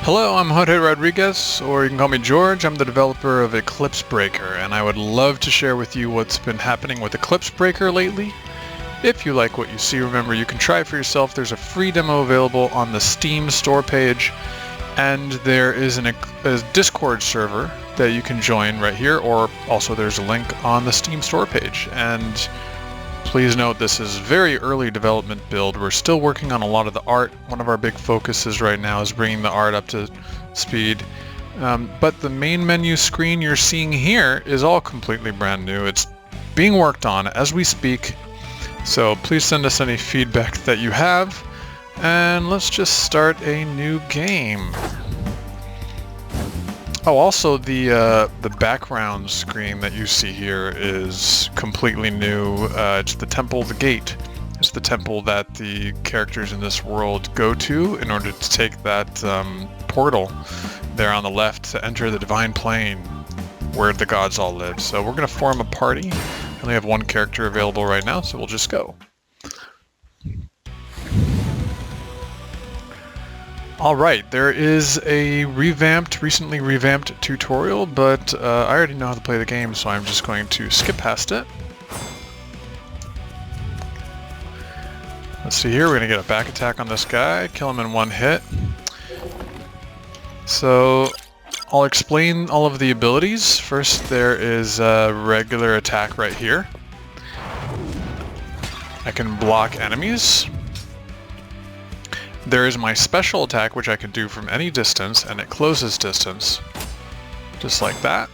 Hello, I'm Jorge Rodriguez, or you can call me George. I'm the developer of Eclipse Breaker, and I would love to share with you what's been happening with Eclipse Breaker lately. If you like what you see, remember you can try it for yourself. There's a free demo available on the Steam store page, and there is a Discord server that you can join right here, or also there's a link on the Steam store page. And please note this is very early development build. We're still working on a lot of the art. One of our big focuses right now is bringing the art up to speed. But the main menu screen you're seeing here is all completely brand new. It's being worked on as we speak. So please send us any feedback that you have. And let's just start a new game. Oh, also the background screen that you see here is completely new. It's the Temple of the Gate. It's the temple that the characters in this world go to in order to take that portal there on the left to enter the Divine Plane where the gods all live. So we're going to form a party. We only have one character available right now, so we'll just go. Alright, there is a recently revamped tutorial, but I already know how to play the game, so I'm just going to skip past it. Let's see here, we're going to get a back attack on this guy, kill him in one hit. So, I'll explain all of the abilities. First, there is a regular attack right here. I can block enemies. There is my special attack, which I can do from any distance, and it closes distance, just like that.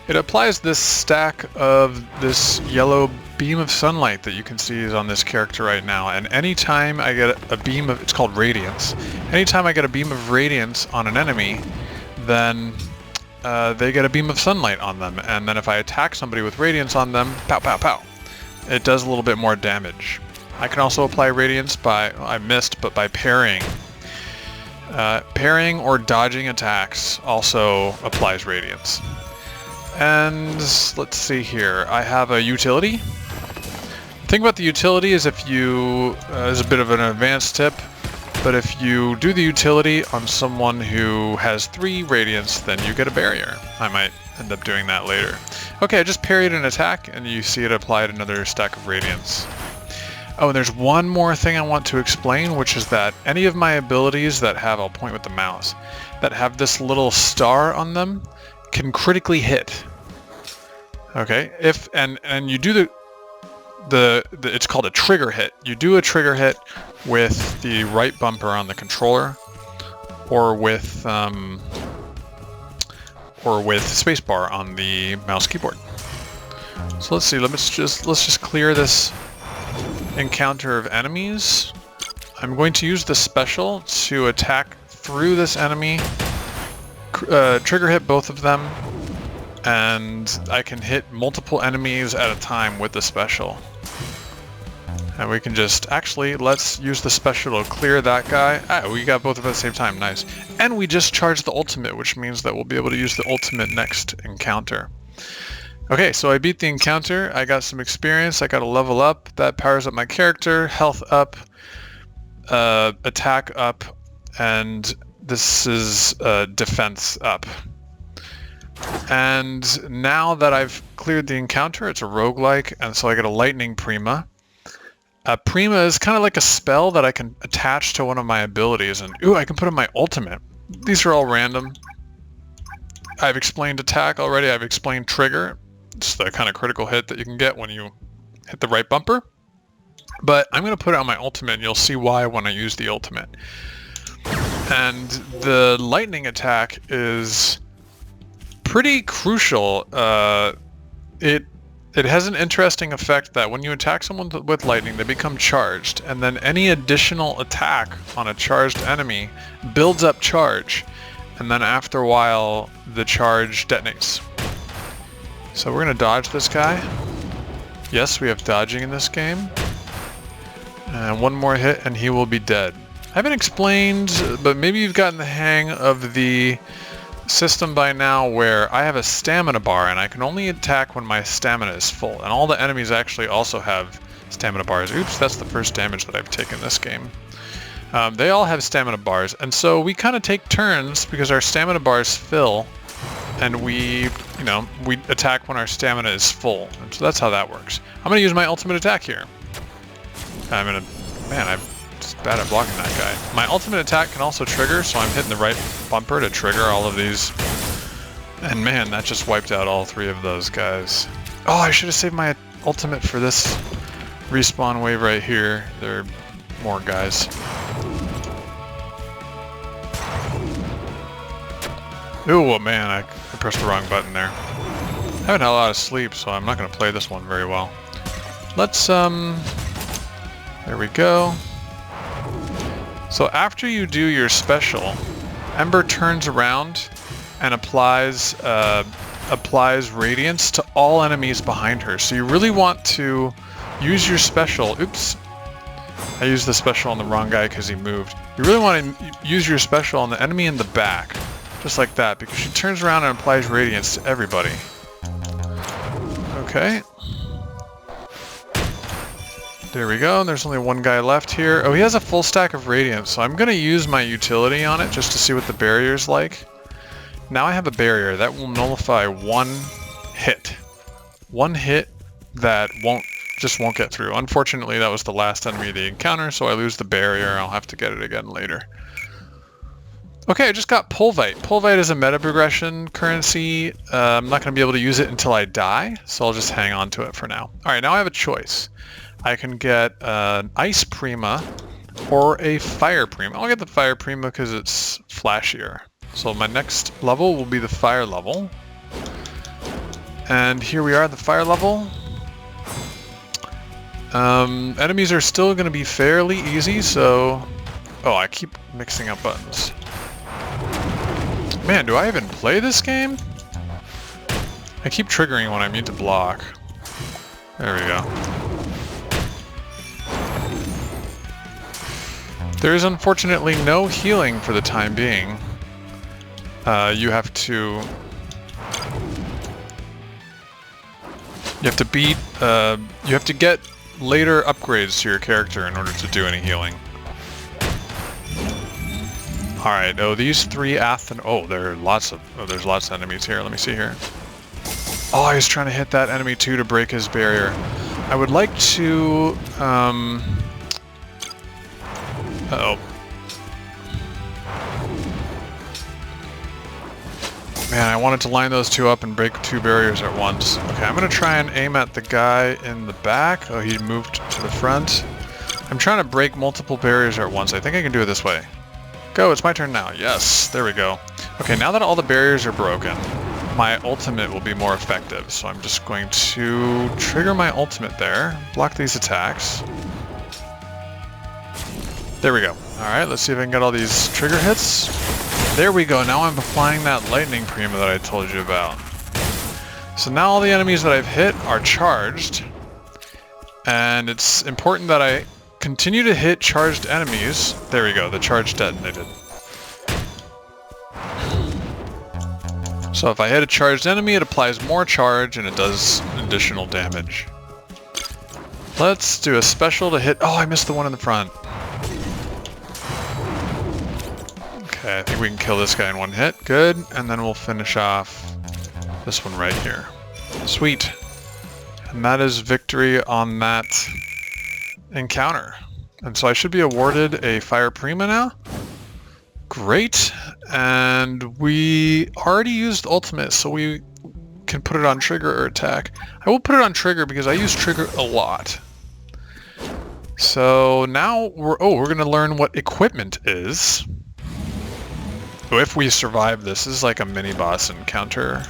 It applies this stack of this yellow beam of sunlight that you can see is on this character right now, and anytime I get a beam of, it's called radiance, anytime I get a beam of radiance on an enemy, then they get a beam of sunlight on them, and then if I attack somebody with radiance on them, pow pow pow, it does a little bit more damage. I can also apply radiance by, I missed, but by parrying. Parrying or dodging attacks also applies radiance. And let's see here, I have a utility. The thing about the utility is if you, is a bit of an advanced tip, but if you do the utility on someone who has 3 radiance, then you get a barrier. I might end up doing that later. Okay, I just parried an attack, and you see it applied another stack of radiance. Oh, and there's one more thing I want to explain, which is that any of my abilities that have, I'll point with the mouse, that have this little star on them can critically hit. Okay, if and you do the it's called a trigger hit. You do a trigger hit with the right bumper on the controller, or with spacebar on the mouse keyboard. So let's see. Let's just clear this encounter of enemies. I'm going to use the special to attack through this enemy, trigger hit both of them, and I can hit multiple enemies at a time with the special. And we can just, actually, let's use the special to clear that guy. Ah, we got both of them at the same time, nice. And we just charged the ultimate, which means that we'll be able to use the ultimate next encounter. Okay, so I beat the encounter, I got some experience, I got a level up, that powers up my character, health up, attack up, and this is defense up. And now that I've cleared the encounter, it's a roguelike, and so I get a lightning prima. Prima is kind of like a spell that I can attach to one of my abilities, and ooh, I can put in my ultimate. These are all random. I've explained attack already, I've explained trigger. It's the kind of critical hit that you can get when you hit the right bumper. But I'm going to put it on my ultimate, and you'll see why when I use the ultimate. And the lightning attack is pretty crucial. It has an interesting effect that when you attack someone with lightning, they become charged, and then any additional attack on a charged enemy builds up charge, and then after a while, the charge detonates. So we're going to dodge this guy. Yes, we have dodging in this game. And one more hit and he will be dead. I haven't explained, but maybe you've gotten the hang of the system by now where I have a stamina bar and I can only attack when my stamina is full. And all the enemies actually also have stamina bars. Oops, that's the first damage that I've taken this game. They all have stamina bars, and so we kind of take turns because our stamina bars fill, and we attack when our stamina is full. And so that's how that works. I'm going to use my ultimate attack here. Man, I'm just bad at blocking that guy. My ultimate attack can also trigger, so I'm hitting the right bumper to trigger all of these. And man, that just wiped out all 3 of those guys. Oh, I should have saved my ultimate for this respawn wave right here. There are more guys. Ooh, man, I pressed the wrong button there. I haven't had a lot of sleep, so I'm not going to play this one very well. Let's, there we go. So after you do your special, Ember turns around and applies radiance to all enemies behind her. So you really want to use your special. Oops. I used the special on the wrong guy because he moved. You really want to use your special on the enemy in the back. Just like that, because she turns around and applies radiance to everybody. Okay. There we go. There's only one guy left here. Oh, he has a full stack of radiance, so I'm going to use my utility on it just to see what the barrier's like. Now I have a barrier that will nullify one hit. One hit that just won't get through. Unfortunately, that was the last enemy of the encounter, so I lose the barrier. I'll have to get it again later. Okay, I just got Pulvite. Pulvite is a meta progression currency. I'm not going to be able to use it until I die, so I'll just hang on to it for now. Alright, now I have a choice. I can get an Ice Prima or a Fire Prima. I'll get the Fire Prima because it's flashier. So my next level will be the Fire level. And here we are at the Fire level. Enemies are still going to be fairly easy, so... Oh, I keep mixing up buttons. Man, do I even play this game? I keep triggering when I need to block. There we go. There is unfortunately no healing for the time being. You have to get later upgrades to your character in order to do any healing. Alright, oh, these 3 there's lots of enemies here. Let me see here. Oh, he's trying to hit that enemy too to break his barrier. I would like to, uh-oh. Man, I wanted to line those 2 up and break 2 barriers at once. Okay, I'm gonna try and aim at the guy in the back. Oh, he moved to the front. I'm trying to break multiple barriers at once. I think I can do it this way. Go, it's my turn now. Yes, there we go. Okay, now that all the barriers are broken, my ultimate will be more effective. So I'm just going to trigger my ultimate there, block these attacks. There we go. Alright, let's see if I can get all these trigger hits. There we go, now I'm applying that lightning prima that I told you about. So now all the enemies that I've hit are charged. And it's important that I continue to hit charged enemies. There we go, the charge detonated. So if I hit a charged enemy, it applies more charge and it does additional damage. Let's do a special to hit... Oh, I missed the one in the front. Okay, I think we can kill this guy in one hit. Good. And then we'll finish off this one right here. Sweet. And that is victory on that encounter. And so I should be awarded a Fire Prima now. Great. And we already used ultimate, so we can put it on trigger or attack. I will put it on trigger because I use trigger a lot. So now we're going to learn what equipment is. If we survive this is like a mini boss encounter.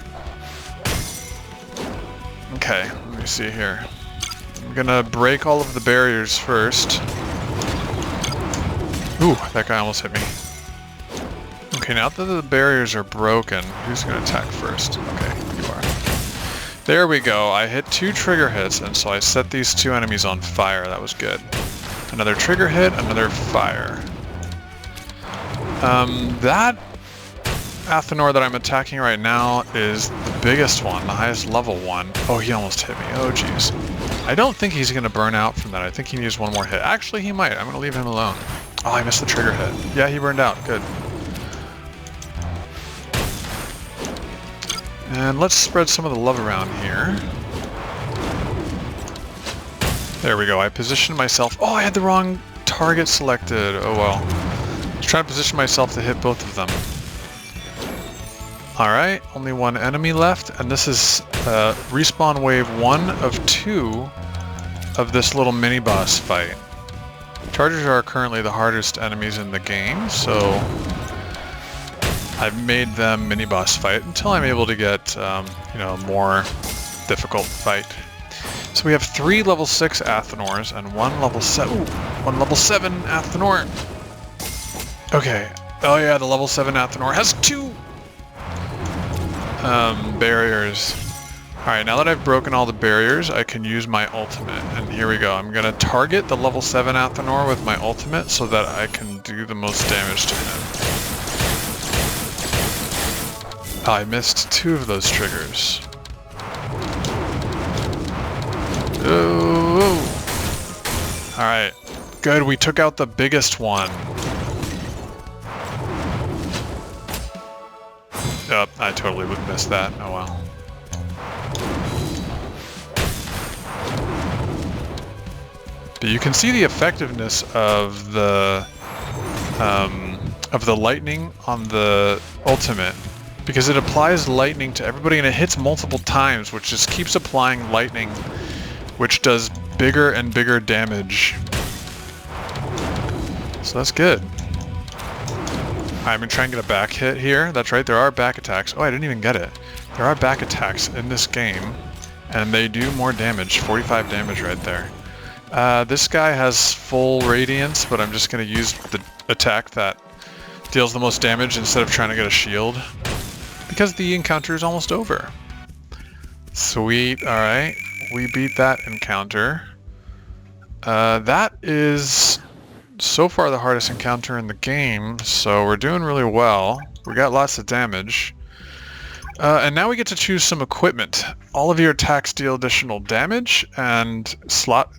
Okay, let me see here. I'm gonna break all of the barriers first. Ooh, that guy almost hit me. Okay, now that the barriers are broken, who's gonna attack first? Okay, you are. There we go. I hit 2 trigger hits, and so I set these 2 enemies on fire. That was good. Another trigger hit, another fire. That Athenor that I'm attacking right now is the biggest one, the highest level one. Oh, he almost hit me. Oh, jeez. I don't think he's going to burn out from that. I think he needs one more hit. Actually, he might. I'm going to leave him alone. Oh, I missed the trigger hit. Yeah, he burned out. Good. And let's spread some of the love around here. There we go. I positioned myself. Oh, I had the wrong target selected. Oh well. I was trying to position myself to hit both of them. Alright, only one enemy left, and this is respawn wave 1 of 2 of this little mini-boss fight. Chargers are currently the hardest enemies in the game, so I've made them mini-boss fight until I'm able to get, you know, a more difficult fight. So we have 3 level 6 Athenors and 1 level 7. Ooh, 1 level 7 Athenor. Okay. Oh yeah, the level 7 Athenor has 2 barriers. Alright, now that I've broken all the barriers, I can use my ultimate. And here we go. I'm gonna target the level 7 Athenor with my ultimate so that I can do the most damage to him. Oh, I missed 2 of those triggers. Ooh. Alright. Good, we took out the biggest one. Oh, I totally would miss that. Oh well. But you can see the effectiveness of the lightning on the ultimate, because it applies lightning to everybody and it hits multiple times, which just keeps applying lightning, which does bigger and bigger damage. So that's good. I'm gonna try and get a back hit here. That's right, there are back attacks. Oh, I didn't even get it. There are back attacks in this game, and they do more damage. 45 damage right there. This guy has full radiance, but I'm just going to use the attack that deals the most damage instead of trying to get a shield, because the encounter is almost over. Sweet, alright. We beat that encounter. That is so far the hardest encounter in the game, so we're doing really well. We got lots of damage. And now we get to choose some equipment. All of your attacks deal additional damage, and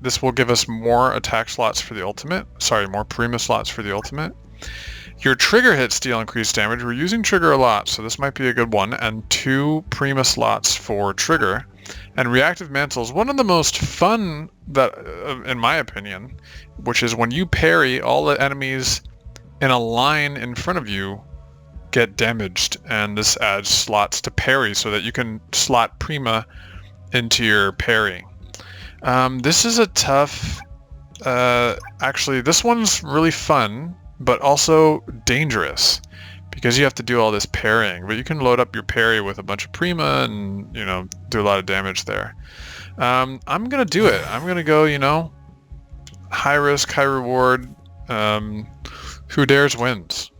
this will give us more attack slots for the ultimate. Sorry, more Prima slots for the ultimate. Your trigger hits deal increased damage. We're using trigger a lot, so this might be a good one. And 2 Prima slots for trigger. And reactive mantles, one of the most fun, that, in my opinion, which is when you parry, all the enemies in a line in front of you get damaged, and this adds slots to parry so that you can slot Prima into your parry. This is a tough... actually, this one's really fun, but also dangerous, because you have to do all this parrying. But you can load up your parry with a bunch of Prima and, you know, do a lot of damage there. I'm gonna do it. I'm gonna go, you know, high risk, high reward. Who dares wins.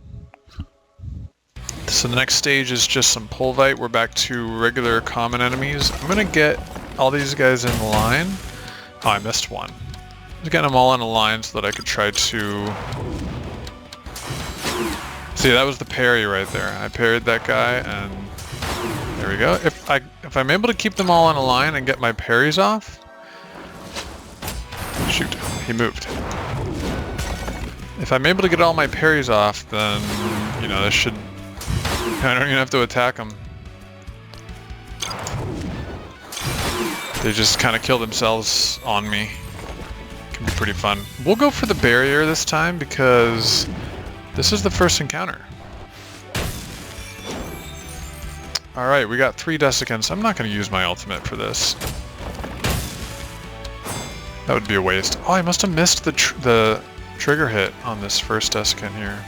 So the next stage is just some Pulvite. We're back to regular common enemies. I'm gonna get all these guys in line. Oh, I missed one. Just getting them all in a line so that I could try to... See, that was the parry right there. I parried that guy, and there we go. If I'm able to keep them all in a line and get my parries off... Shoot, he moved. If I'm able to get all my parries off, then, you know, this should... I don't even have to attack them. They just kind of kill themselves on me. Can be pretty fun. We'll go for the barrier this time because this is the first encounter. Alright, we got 3 desiccants. I'm not going to use my ultimate for this. That would be a waste. Oh, I must have missed the trigger hit on this first desiccant here.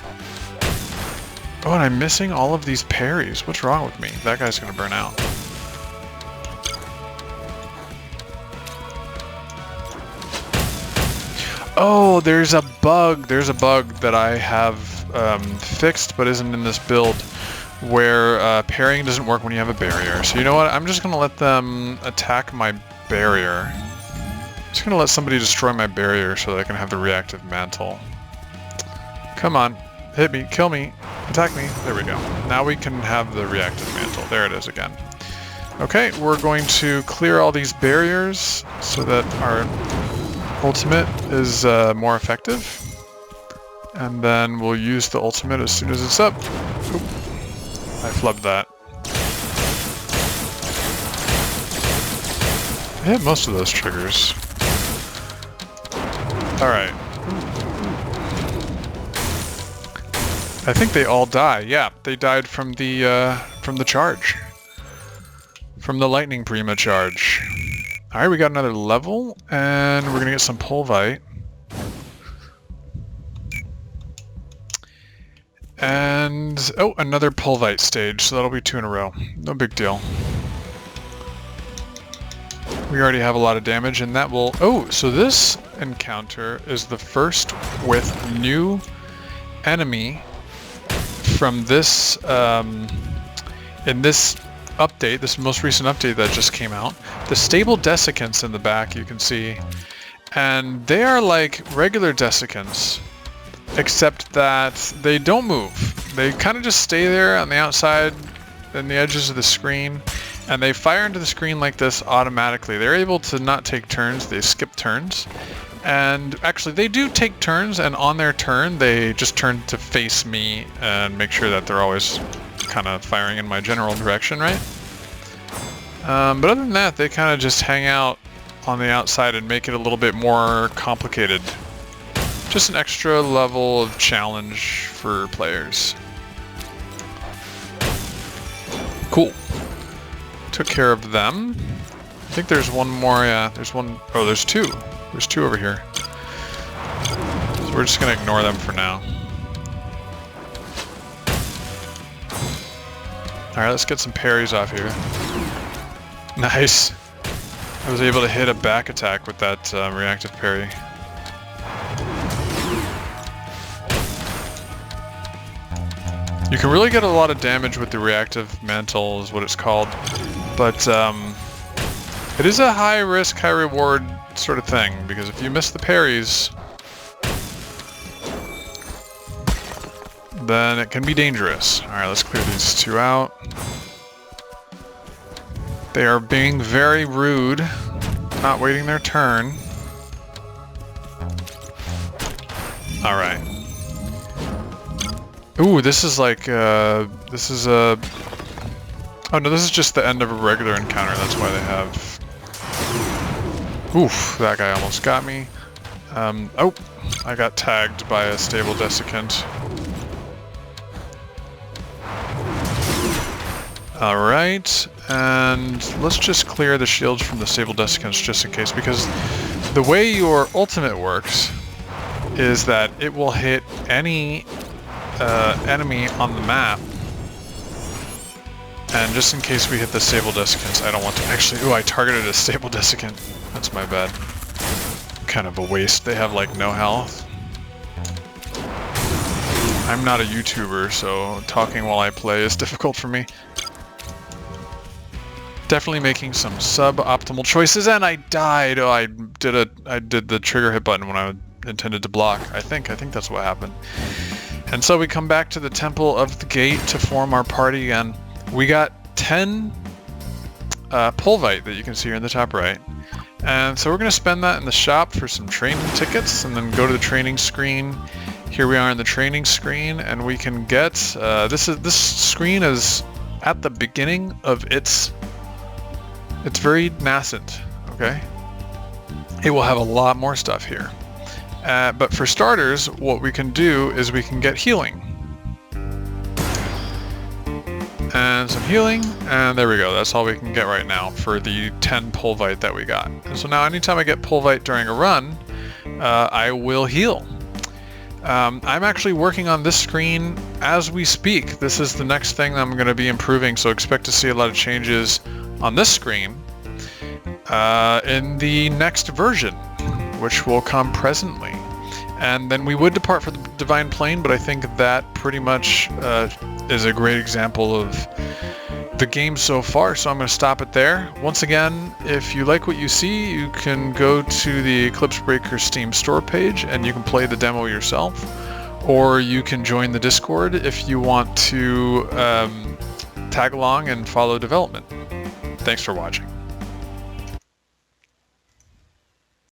Oh, and I'm missing all of these parries. What's wrong with me? That guy's gonna burn out. Oh, there's a bug. There's a bug that I have fixed but isn't in this build, where parrying doesn't work when you have a barrier. So you know what? I'm just gonna let them attack my barrier. I'm just gonna let somebody destroy my barrier so that I can have the reactive mantle. Come on. Hit me. Kill me. Attack me. There we go. Now we can have the reactive mantle. There it is again. Okay, we're going to clear all these barriers so that our ultimate is more effective. And then we'll use the ultimate as soon as it's up. Oop. I flubbed that. I hit most of those triggers. Alright. I think they all die. Yeah, they died from the charge. From the lightning prima charge. Alright, we got another level, and we're gonna get some pulvite. And, oh, another pulvite stage, so that'll be 2 in a row. No big deal. We already have a lot of damage, and that will... Oh, so this encounter is the first with new enemy from this, in this update, this most recent update that just came out. The stable desiccants in the back, you can see, and they are like regular desiccants, except that they don't move. They kind of just stay there on the outside and the edges of the screen, and they fire into the screen like this automatically. They're able to not take turns, they skip turns. And actually they do take turns, and on their turn they just turn to face me and make sure that they're always kind of firing in my general direction, right? But other than that, they kind of just hang out on the outside and make it a little bit more complicated. Just an extra level of challenge for players. Cool. Took care of them. I think there's one more, yeah, there's one, oh, there's two. There's two over here. So we're just gonna ignore them for now. Alright, let's get some parries off here. Nice. I was able to hit a back attack with that reactive parry. You can really get a lot of damage with the reactive mantle, is what it's called. But it is a high risk, high reward sort of thing, because if you miss the parries, then it can be dangerous. Alright, let's clear these two out. They are being very rude, not waiting their turn. Alright. Ooh, this is like, this is a... Oh no, this is just the end of a regular encounter, that's why they have... Oof, that guy almost got me. Oh, I got tagged by a stable desiccant. Alright, and let's just clear the shields from the stable desiccants just in case, because the way your ultimate works is that it will hit any enemy on the map, and just in case we hit the stable desiccants, I don't want to actually... Ooh, I targeted a stable desiccant. That's my bad. Kind of a waste. They have like no health. I'm not a YouTuber, so talking while I play is difficult for me. Definitely making some suboptimal choices, and I died. Oh, I did the trigger hit button when I intended to block. I think that's what happened. And so we come back to the Temple of the Gate to form our party, and we got 10 pulvite that you can see here in the top right. And so we're going to spend that in the shop for some training tickets, and then go to the training screen. Here we are in the training screen, and we can get... this screen is at the beginning of its... It's very nascent, okay? It will have a lot more stuff here. But for starters, what we can do is we can get healing. And some healing, and there we go. That's all we can get right now for the 10 pulvite that we got. And so now anytime I get pulvite during a run, I will heal. I'm actually working on this screen as we speak. This is the next thing I'm going to be improving, so expect to see a lot of changes on this screen in the next version, which will come presently. And then we would depart for the Divine Plane, but I think that pretty much is a great example of the game so far, so I'm going to stop it there. Once again, if you like what you see, you can go to the Eclipse Breaker Steam store page and you can play the demo yourself, or you can join the Discord if you want to tag along and follow development. Thanks for watching.